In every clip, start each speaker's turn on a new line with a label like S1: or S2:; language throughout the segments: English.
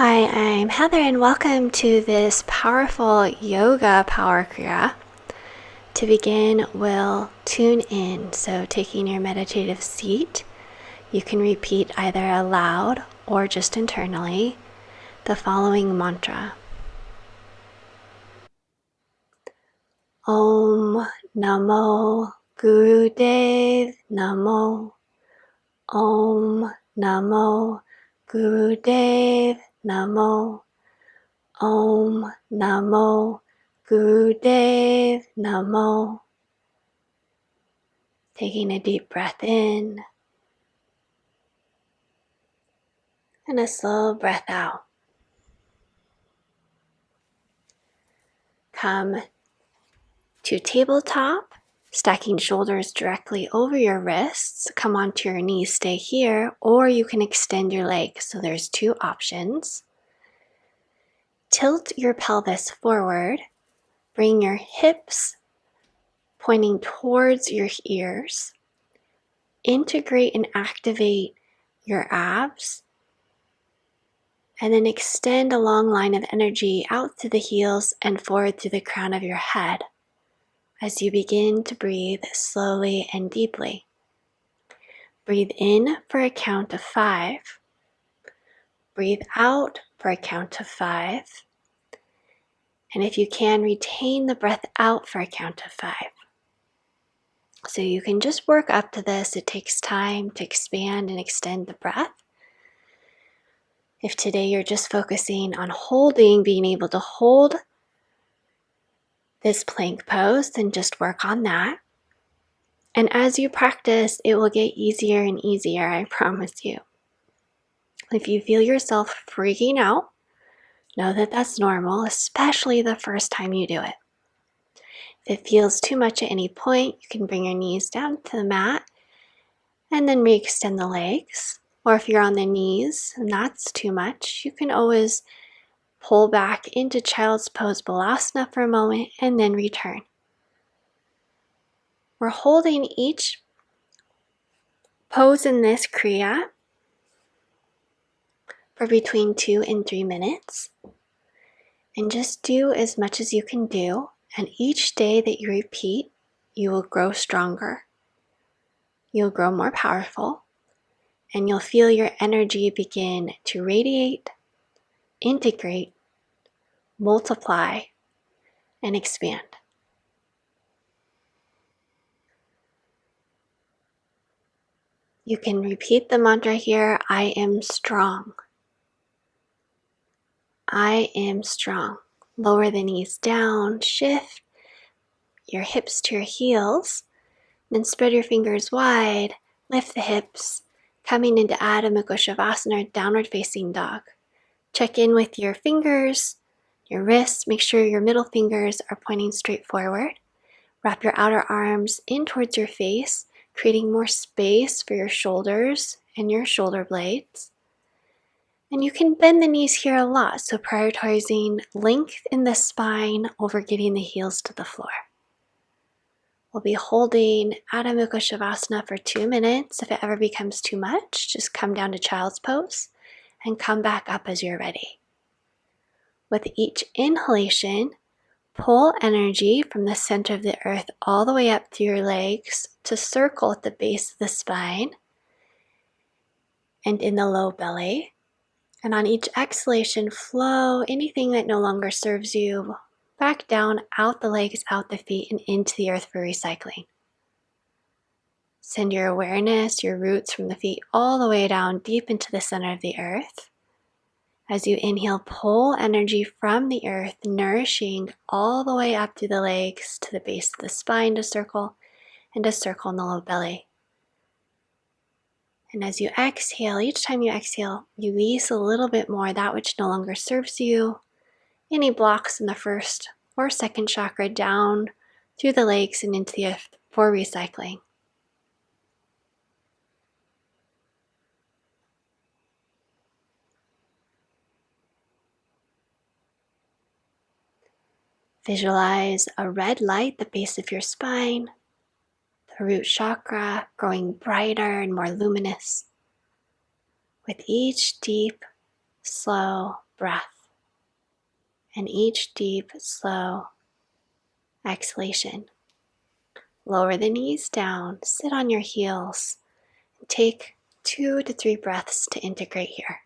S1: Hi, I'm Heather and welcome to this powerful yoga power kriya. To begin, we'll tune in. So taking your meditative seat, you can repeat either aloud or just internally the following mantra. Om Namo Gurudev Namo. Om Namo Gurudev Namo. Om Namo Gurudev Namo. Taking a deep breath in and a slow breath out. Come to tabletop, stacking shoulders directly over your wrists. Come onto your knees, stay here, or you can extend your legs. So there's two options. Tilt your pelvis forward. Bring your hips pointing towards your ears. Integrate and activate your abs. And then extend a long line of energy out through the heels and forward through the crown of your head as you begin to breathe slowly and deeply. Breathe in for a count of 5. Breathe out for a count of 5. And if you can, retain the breath out for a count of 5. So you can just work up to this. It takes time to expand and extend the breath. If today you're just focusing on holding, being able to hold this plank pose, then just work on that. And as you practice, it will get easier and easier, I promise you. If you feel yourself freaking out, know that that's normal, especially the first time you do it. If it feels too much at any point, you can bring your knees down to the mat and then re-extend the legs. Or if you're on the knees and that's too much, you can always pull back into child's pose balasana for a moment and then return. We're holding each pose in this kriya for between 2 and 3 minutes. And just do as much as you can do. And each day that you repeat, you will grow stronger. You'll grow more powerful. And you'll feel your energy begin to radiate, integrate, multiply, and expand. You can repeat the mantra here, I am strong. I am strong. Lower the knees down, shift your hips to your heels, then spread your fingers wide, lift the hips, coming into Adho Mukha Shavasana, downward facing dog. Check in with your fingers, your wrists, make sure your middle fingers are pointing straight forward. Wrap your outer arms in towards your face, creating more space for your shoulders and your shoulder blades. And you can bend the knees here a lot, so prioritizing length in the spine over getting the heels to the floor. We'll be holding Adho Mukha Shavasana for 2 minutes. If it ever becomes too much, just come down to child's pose and come back up as you're ready. With each inhalation, pull energy from the center of the earth all the way up through your legs to circle at the base of the spine and in the low belly. And on each exhalation, flow anything that no longer serves you back down, out the legs, out the feet, and into the earth for recycling. Send your awareness, your roots from the feet all the way down deep into the center of the earth. As you inhale, pull energy from the earth, nourishing all the way up through the legs to the base of the spine to circle, and to circle in the low belly. And as you exhale, each time you exhale, release a little bit more that which no longer serves you. Any blocks in the first or second chakra down through the legs and into the earth for recycling. Visualize a red light at the base of your spine, the root chakra growing brighter and more luminous. With each deep, slow breath. And each deep, slow exhalation. Lower the knees down, sit on your heels, and take 2 to 3 breaths to integrate here.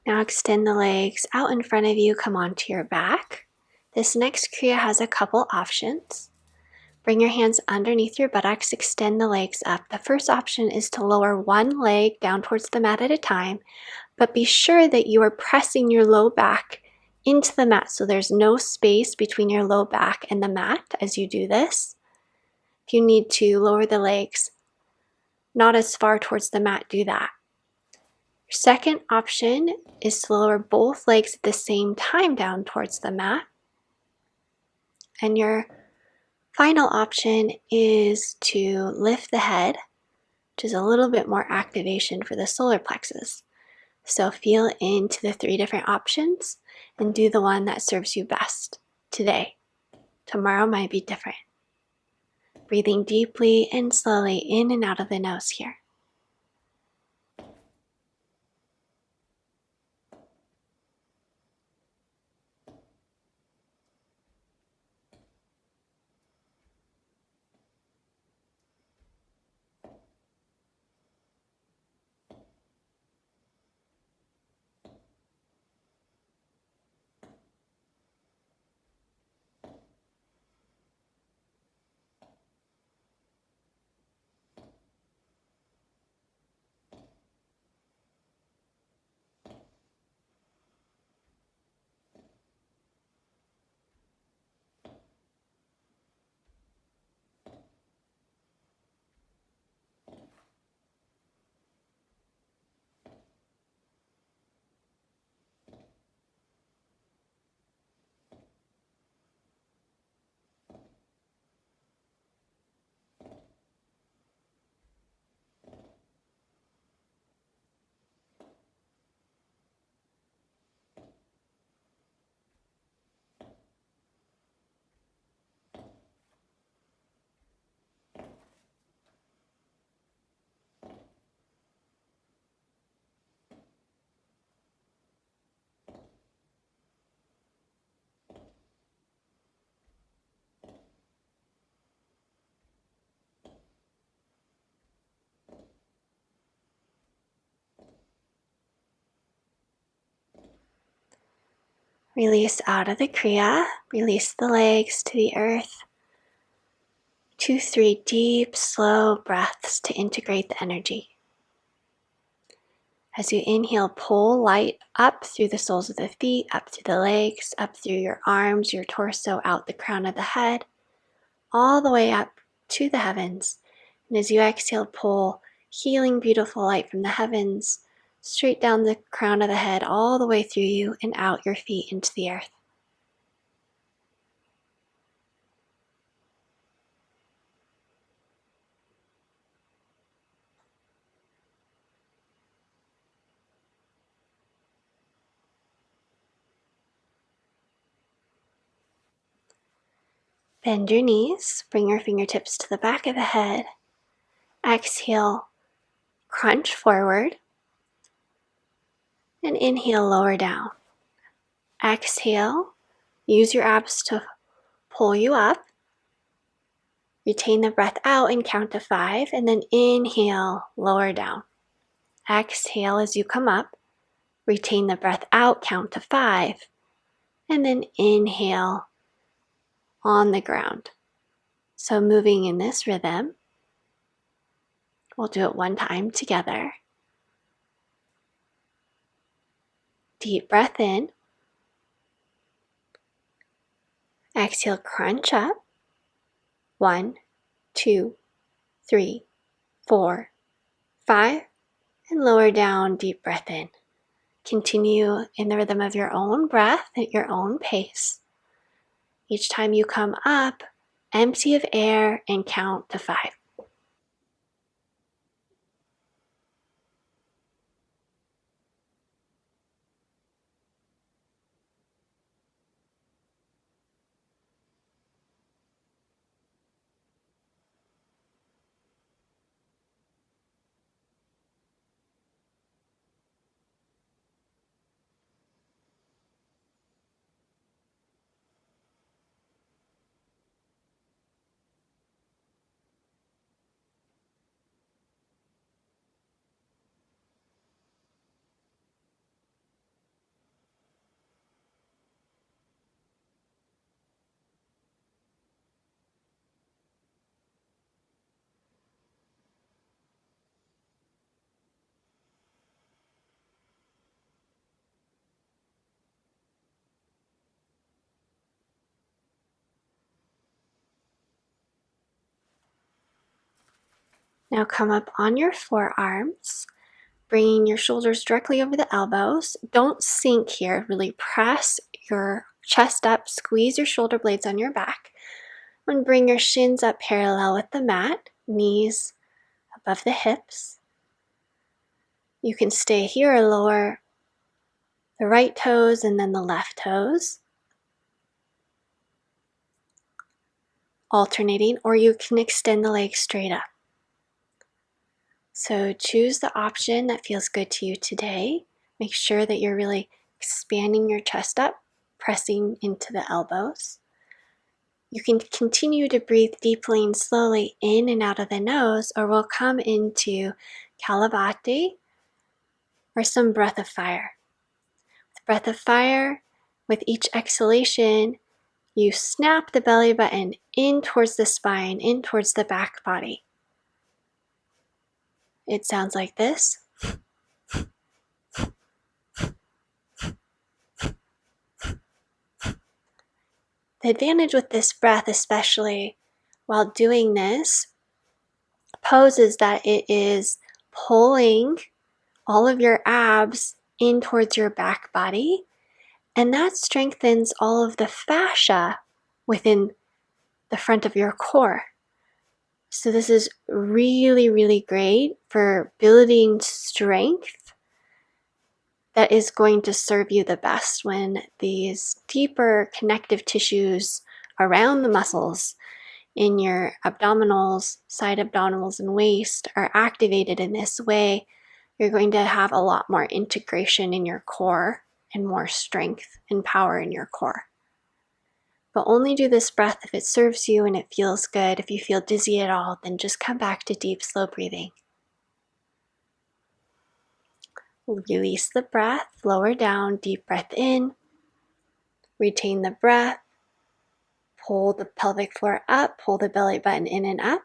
S1: Now extend the legs out in front of you, come onto your back. This next Kriya has a couple options. Bring your hands underneath your buttocks, extend the legs up. The first option is to lower one leg down towards the mat at a time, but be sure that you are pressing your low back into the mat so there's no space between your low back and the mat as you do this. If you need to lower the legs not as far towards the mat, do that. Your second option is to lower both legs at the same time down towards the mat. And your final option is to lift the head, which is a little bit more activation for the solar plexus. So feel into the 3 different options and do the one that serves you best today. Tomorrow might be different. Breathing deeply and slowly in and out of the nose here. Release out of the Kriya, release the legs to the earth. 2, 3 deep, slow breaths to integrate the energy. As you inhale, pull light up through the soles of the feet, up through the legs, up through your arms, your torso, out the crown of the head, all the way up to the heavens. And as you exhale, pull healing, beautiful light from the heavens, straight down the crown of the head, all the way through you and out your feet into the earth. Bend your knees, bring your fingertips to the back of the head. Exhale, crunch forward. And inhale, lower down. Exhale, use your abs to pull you up. Retain the breath out and count to 5, and then inhale, lower down. Exhale as you come up. Retain the breath out, count to 5, and then inhale on the ground. So moving in this rhythm, we'll do it one time together. Deep breath in. Exhale, crunch up. 1, 2, 3, 4, 5, and lower down, deep breath in. Continue in the rhythm of your own breath at your own pace. Each time you come up, empty of air and count to 5. Now come up on your forearms, bringing your shoulders directly over the elbows. Don't sink here. Really press your chest up, squeeze your shoulder blades on your back, and bring your shins up parallel with the mat, knees above the hips. You can stay here or lower the right toes and then the left toes, alternating, or you can extend the legs straight up. So choose the option that feels good to you today. Make sure that you're really expanding your chest up, pressing into the elbows. You can continue to breathe deeply and slowly in and out of the nose, or we'll come into Kalabhati or some breath of fire. With breath of fire, with each exhalation, you snap the belly button in towards the spine, in towards the back body. It sounds like this. The advantage with this breath, especially while doing this pose, is that it is pulling all of your abs in towards your back body, and that strengthens all of the fascia within the front of your core. So this is really, really great for building strength that is going to serve you the best when these deeper connective tissues around the muscles in your abdominals, side abdominals, and waist are activated in this way. You're going to have a lot more integration in your core and more strength and power in your core. But only do this breath if it serves you and it feels good. If you feel dizzy at all, then just come back to deep, slow breathing. Release the breath, lower down, deep breath in. Retain the breath. Pull the pelvic floor up, pull the belly button in and up.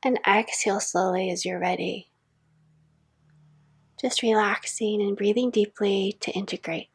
S1: And exhale slowly as you're ready. Just relaxing and breathing deeply to integrate.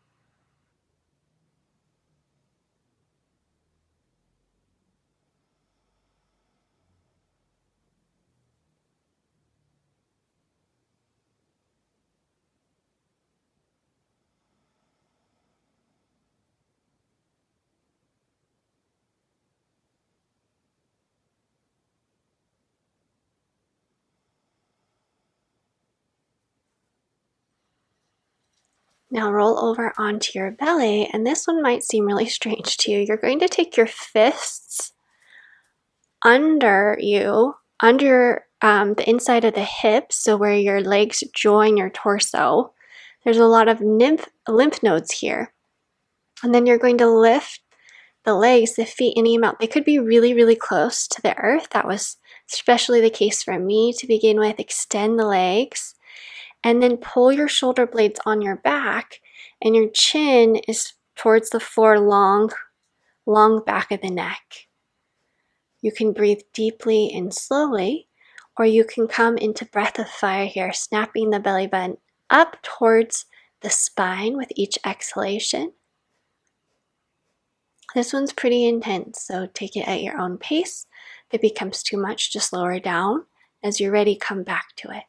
S1: Now roll over onto your belly, and this one might seem really strange to you. You're going to take your fists under you, under the inside of the hips, so where your legs join your torso. There's a lot of lymph nodes here. And then you're going to lift the legs, the feet, any amount. They could be really, really close to the earth. That was especially the case for me to begin with. Extend the legs. And then pull your shoulder blades on your back, and your chin is towards the floor, long back of the neck. You can breathe deeply and slowly, or you can come into breath of fire here, snapping the belly button up towards the spine with each exhalation. This one's pretty intense, so take it at your own pace. If it becomes too much, just lower down. As you're ready, come back to it.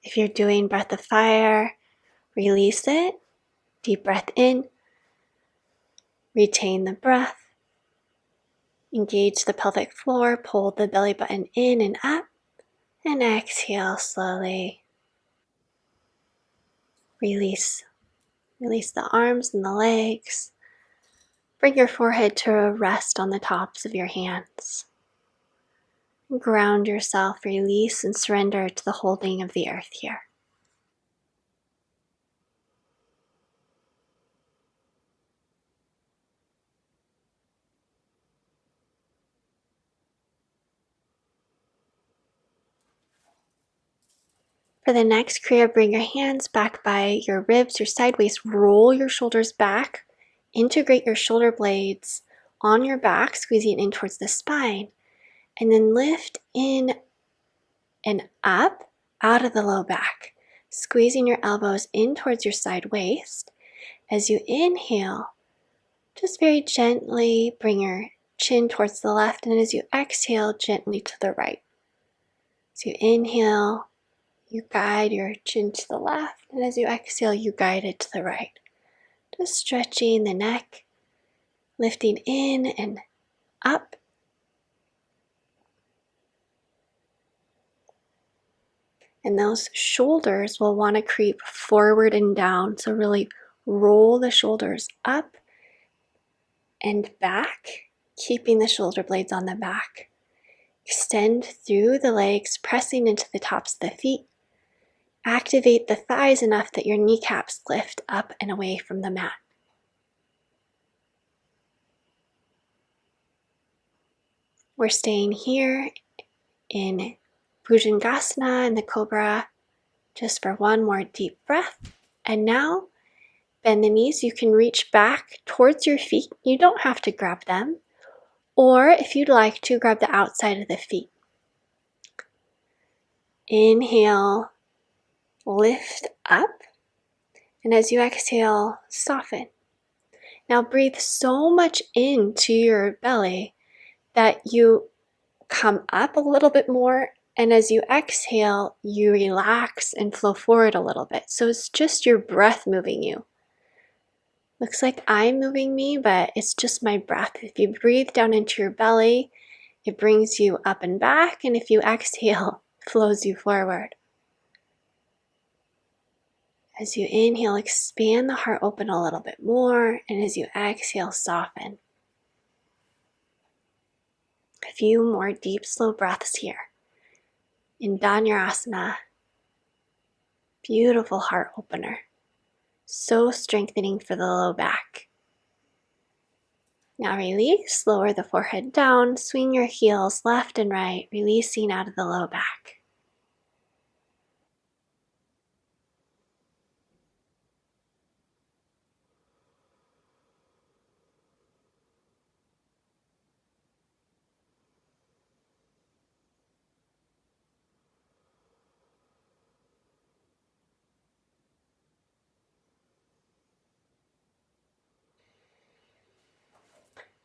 S1: If you're doing breath of fire, release it. Deep breath in. Retain the breath. Engage the pelvic floor. Pull the belly button in and up. And exhale slowly. Release. Release the arms and the legs. Bring your forehead to a rest on the tops of your hands. Ground yourself, release and surrender to the holding of the earth here. For the next kriya, bring your hands back by your ribs, your side waist. Roll your shoulders back. Integrate your shoulder blades on your back, squeezing in towards the spine. And then lift in and up out of the low back, squeezing your elbows in towards your side waist. As you inhale, just very gently bring your chin towards the left, and as you exhale, gently to the right. As you inhale, you guide your chin to the left, and as you exhale, you guide it to the right. Just stretching the neck, lifting in and up. And those shoulders will want to creep forward and down. So really roll the shoulders up and back, keeping the shoulder blades on the back. Extend through the legs, pressing into the tops of the feet. Activate the thighs enough that your kneecaps lift up and away from the mat. We're staying here in Bhujangasana and the Cobra just for one more deep breath. And now, bend the knees. You can reach back towards your feet. You don't have to grab them. Or if you'd like to, grab the outside of the feet. Inhale, lift up. And as you exhale, soften. Now breathe so much into your belly that you come up a little bit more, and as you exhale, you relax and flow forward a little bit. So it's just your breath moving you. Looks like I'm moving me, but it's just my breath. If you breathe down into your belly, it brings you up and back, and if you exhale, it flows you forward. As you inhale, expand the heart open a little bit more, and as you exhale, soften. A few more deep, slow breaths here. In Dhanurasana, beautiful heart opener. So strengthening for the low back. Now release, lower the forehead down, swing your heels left and right, releasing out of the low back.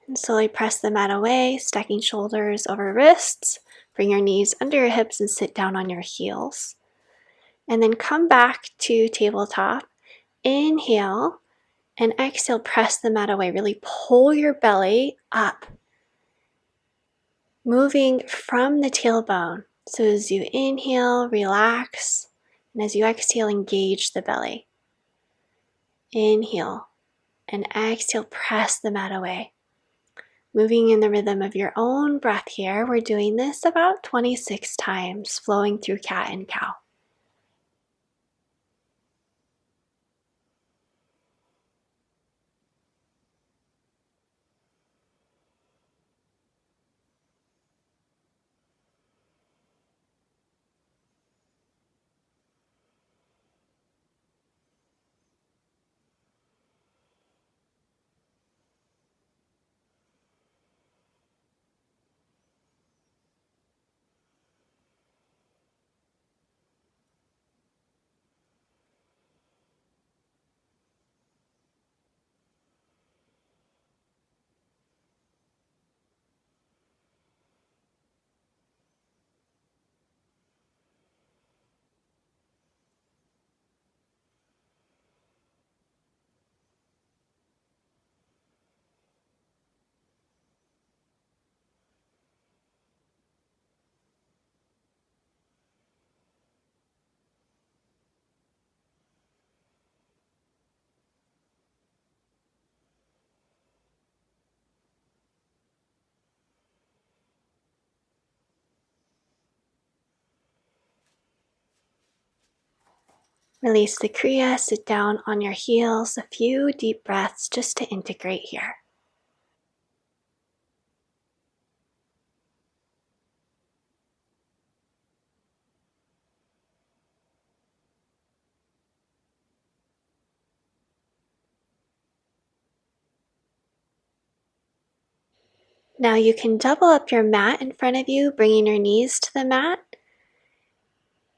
S1: And slowly press the mat away, stacking shoulders over wrists. Bring your knees under your hips and sit down on your heels. And then come back to tabletop. Inhale and exhale, press the mat away. Really pull your belly up, moving from the tailbone. So as you inhale, relax. And as you exhale, engage the belly. Inhale and exhale, press the mat away. Moving in the rhythm of your own breath here. We're doing this about 26 times, flowing through cat and cow. Release the kriya, sit down on your heels, a few deep breaths just to integrate here. Now you can double up your mat in front of you, bringing your knees to the mat.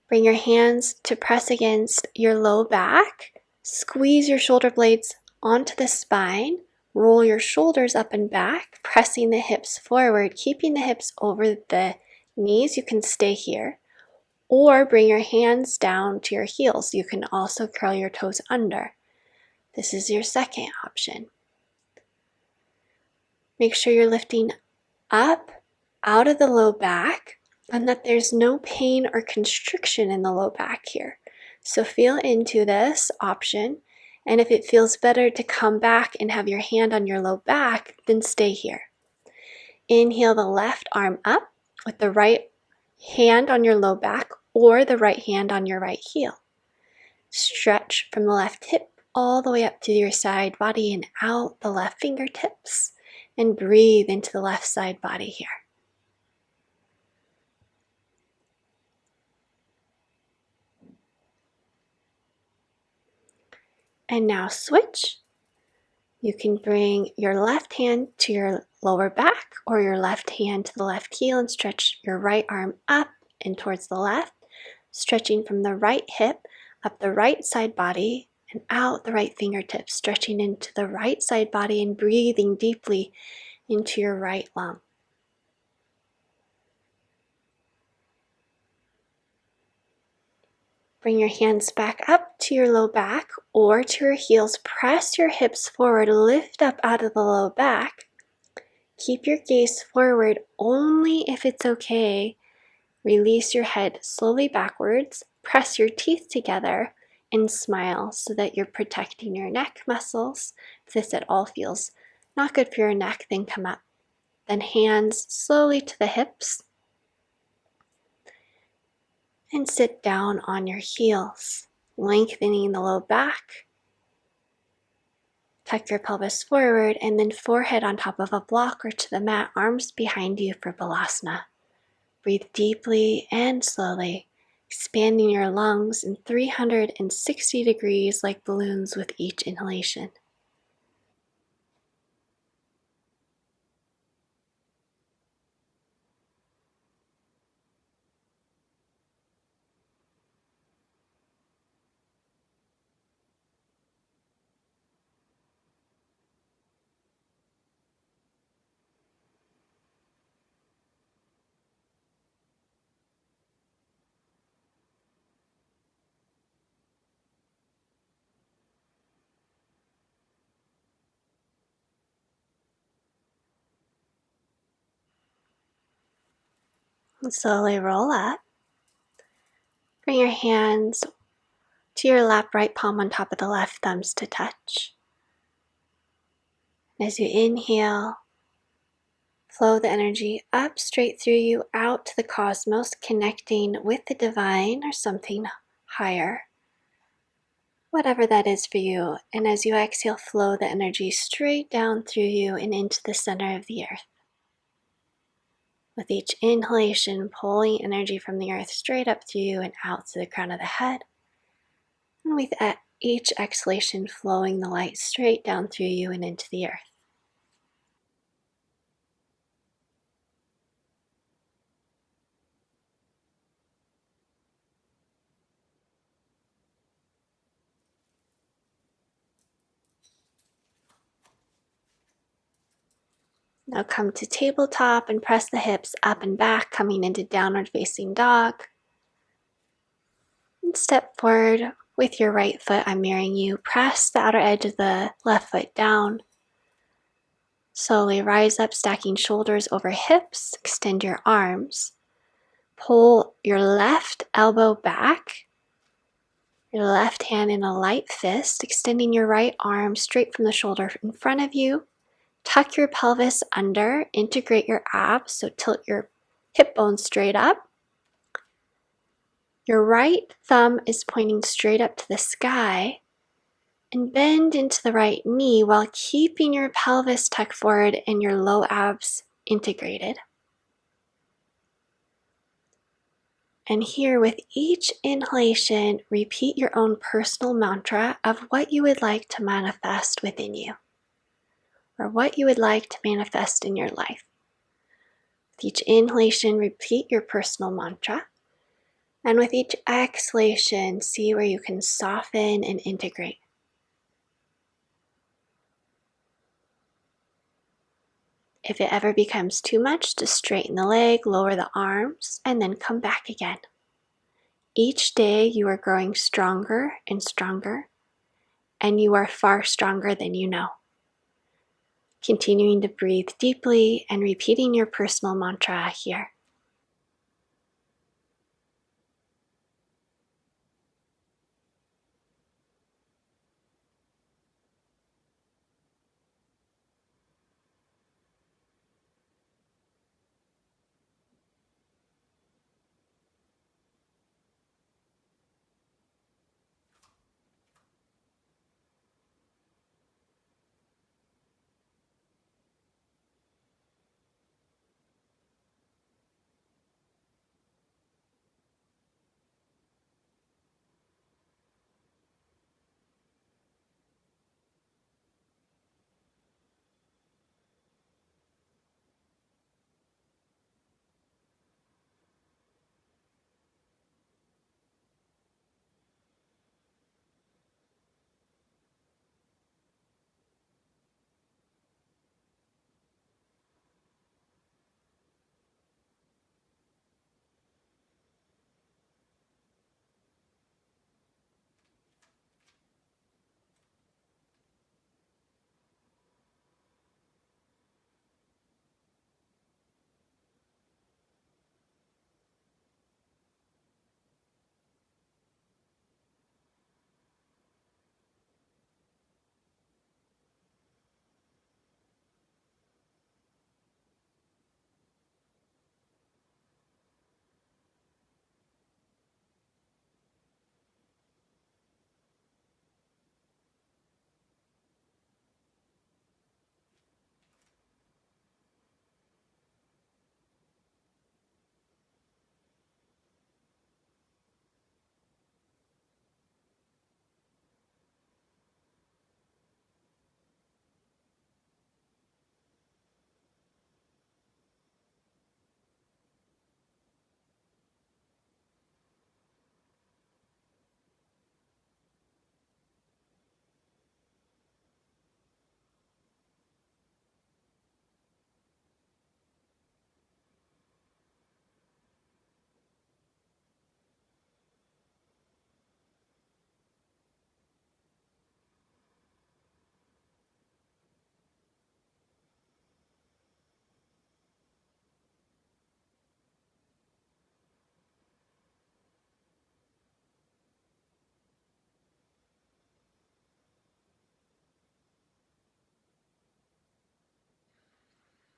S1: Bring your hands to press against your low back. Squeeze your shoulder blades onto the spine. Roll your shoulders up and back, pressing the hips forward, keeping the hips over the knees. You can stay here. Or bring your hands down to your heels. You can also curl your toes under. This is your second option. Make sure you're lifting up out of the low back and that there's no pain or constriction in the low back here. So feel into this option, and if it feels better to come back and have your hand on your low back, then stay here. Inhale the left arm up with the right hand on your low back or the right hand on your right heel. Stretch from the left hip all the way up to your side body and out the left fingertips, and breathe into the left side body here. And now switch. You can bring your left hand to your lower back or your left hand to the left heel and stretch your right arm up and towards the left, stretching from the right hip up the right side body and out the right fingertips, stretching into the right side body and breathing deeply into your right lung. Bring your hands back up to your low back or to your heels. Press your hips forward, lift up out of the low back. Keep your gaze forward only if it's okay. Release your head slowly backwards. Press your teeth together and smile so that you're protecting your neck muscles. If this at all feels not good for your neck, then come up. Then hands slowly to the hips. And sit down on your heels, lengthening the low back. Tuck your pelvis forward and then forehead on top of a block or to the mat, arms behind you for Balasana. Breathe deeply and slowly, expanding your lungs in 360 degrees like balloons with each inhalation. And slowly roll up. Bring your hands to your lap, right palm on top of the left, thumbs to touch. As you inhale, flow the energy up straight through you, out to the cosmos, connecting with the divine or something higher, whatever that is for you. And as you exhale, flow the energy straight down through you and into the center of the earth. With each inhalation, pulling energy from the earth straight up through you and out to the crown of the head. And with each exhalation, flowing the light straight down through you and into the earth. Now come to tabletop and press the hips up and back, coming into downward facing dog. And step forward with your right foot. I'm mirroring you. Press the outer edge of the left foot down. Slowly rise up, stacking shoulders over hips. Extend your arms. Pull your left elbow back. Your left hand in a light fist, extending your right arm straight from the shoulder in front of you. Tuck your pelvis under, integrate your abs, so tilt your hip bones straight up. Your right thumb is pointing straight up to the sky, and bend into the right knee while keeping your pelvis tucked forward and your low abs integrated. And here, with each inhalation, repeat your own personal mantra of what you would like to manifest within you, or what you would like to manifest in your life. With each inhalation, repeat your personal mantra. And with each exhalation, see where you can soften and integrate. If it ever becomes too much, just straighten the leg, lower the arms, and then come back again. Each day you are growing stronger and stronger, and you are far stronger than you know. Continuing to breathe deeply and repeating your personal mantra here.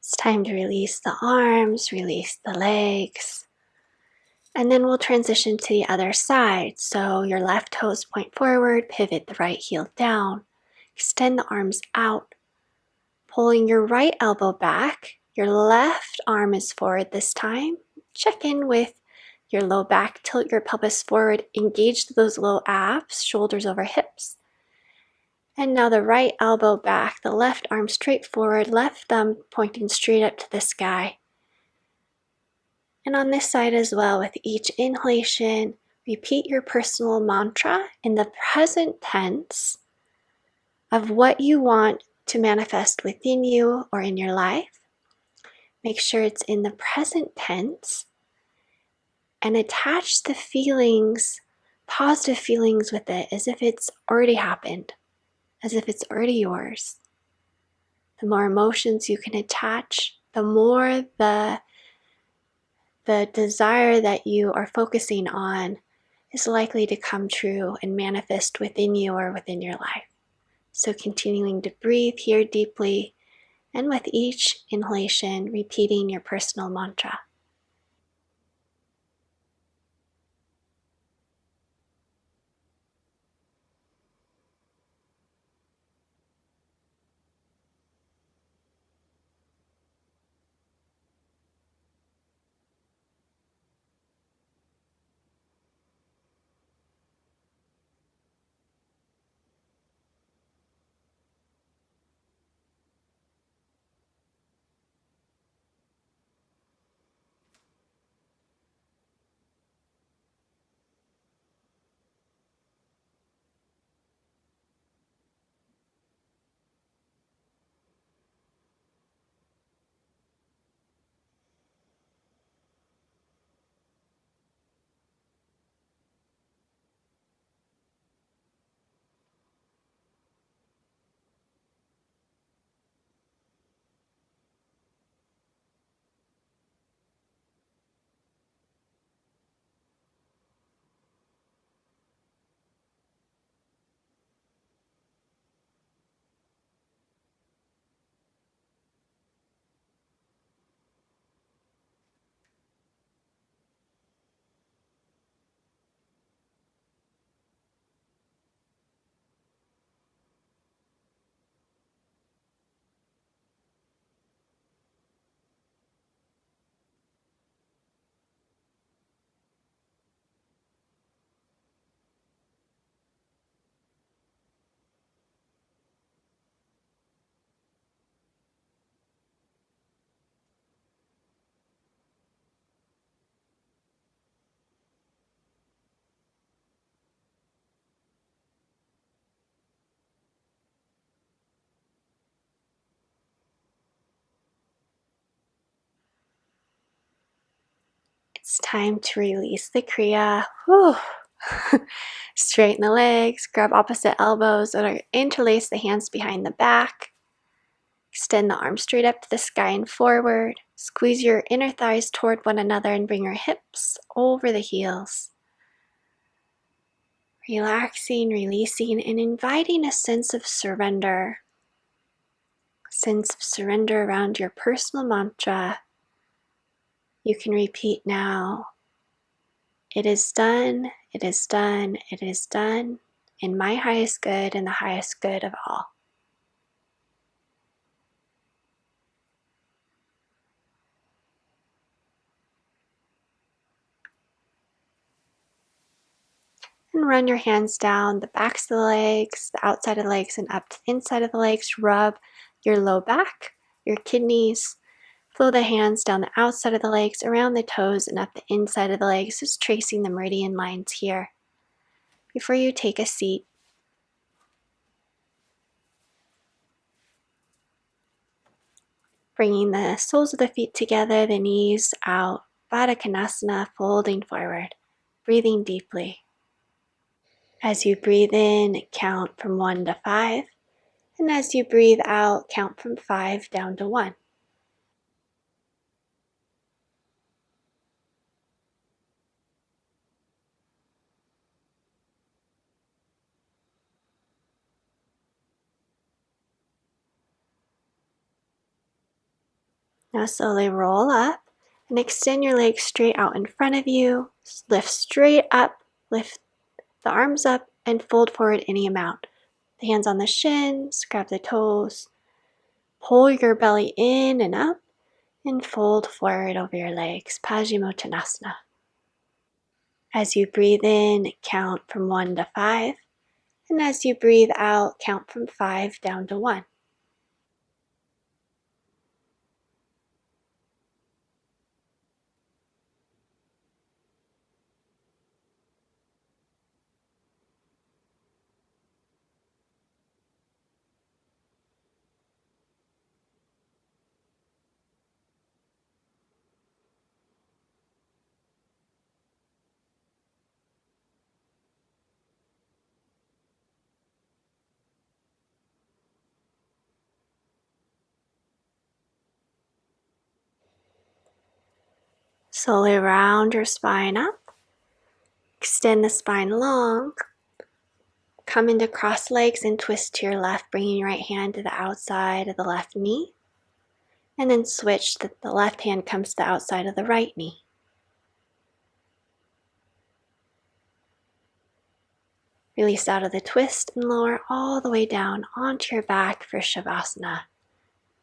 S1: It's time to release the arms, release the legs. And then we'll transition to the other side. So your left toes point forward, pivot the right heel down, extend the arms out, pulling your right elbow back. Your left arm is forward this time. Check in with your low back, tilt your pelvis forward, engage those low abs, shoulders over hips. And now the right elbow back, the left arm straight forward, left thumb pointing straight up to the sky. And on this side as well, with each inhalation, repeat your personal mantra in the present tense of what you want to manifest within you or in your life. Make sure it's in the present tense and attach the feelings, positive feelings with it as if it's already happened, as if it's already yours. The more emotions you can attach, the more the desire that you are focusing on is likely to come true and manifest within you or within your life. So continuing to breathe here deeply, and with each inhalation, repeating your personal mantra. It's time to release the Kriya. Whew. Straighten the legs, grab opposite elbows, or interlace the hands behind the back. Extend the arms straight up to the sky and forward. Squeeze your inner thighs toward one another and bring your hips over the heels. Relaxing, releasing, and inviting a sense of surrender. Sense of surrender around your personal mantra. You can repeat now. It is done, it is done, it is done, in my highest good and the highest good of all. And run your hands down the backs of the legs, the outside of the legs, and up to the inside of the legs. Rub your low back, your kidneys. Flow the hands down the outside of the legs, around the toes, and up the inside of the legs, just tracing the meridian lines here. Before you take a seat, bringing the soles of the feet together, the knees out, Baddha Konasana, folding forward, breathing deeply. As you breathe in, count from 1 to 5, and as you breathe out, count from 5 down to 1. Now slowly roll up and extend your legs straight out in front of you. Lift straight up, lift the arms up, and fold forward any amount. The hands on the shins, grab the toes. Pull your belly in and up, and fold forward over your legs, Paschimottanasana. As you breathe in, count from 1 to 5, and as you breathe out, count from 5 down to 1. Slowly round your spine up. Extend the spine long. Come into cross legs and twist to your left, bringing your right hand to the outside of the left knee. And then switch, the left hand comes to the outside of the right knee. Release out of the twist and lower all the way down onto your back for Shavasana.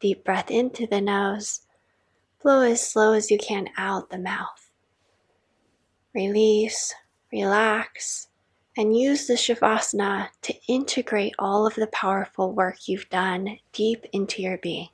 S1: Deep breath into the nose. Blow as slow as you can out the mouth. Release, relax, and use the Shavasana to integrate all of the powerful work you've done deep into your being.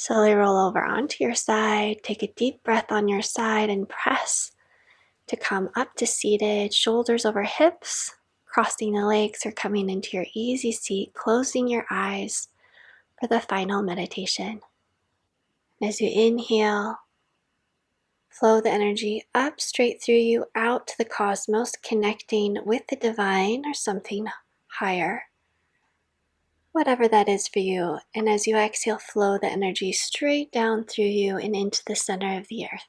S1: Slowly roll over onto your side. Take a deep breath on your side and press to come up to seated, shoulders over hips, crossing the legs or coming into your easy seat, closing your eyes for the final meditation. As you inhale, flow the energy up straight through you, out to the cosmos, connecting with the divine or something higher. whatever that is for you. And as you exhale, flow the energy straight down through you and into the center of the earth.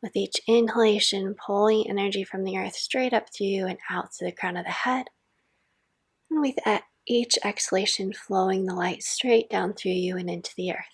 S1: With each inhalation, pulling energy from the earth straight up through you and out to the crown of the head. And with each exhalation, flowing the light straight down through you and into the earth.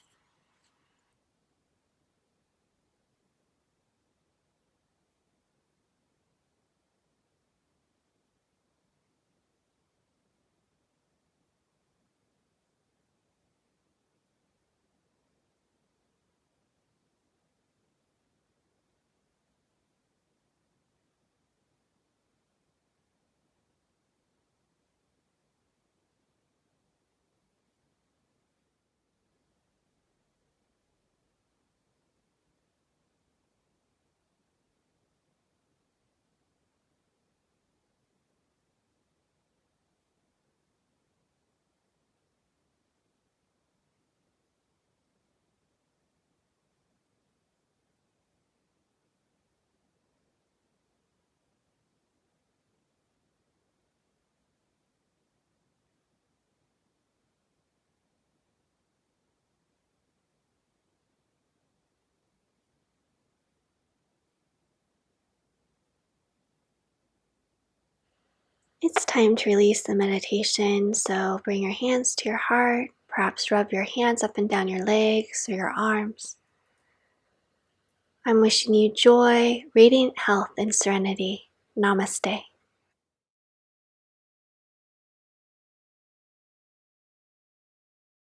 S1: It's time to release the meditation, so bring your hands to your heart, perhaps rub your hands up and down your legs or your arms. I'm wishing you joy, radiant health, and serenity. Namaste.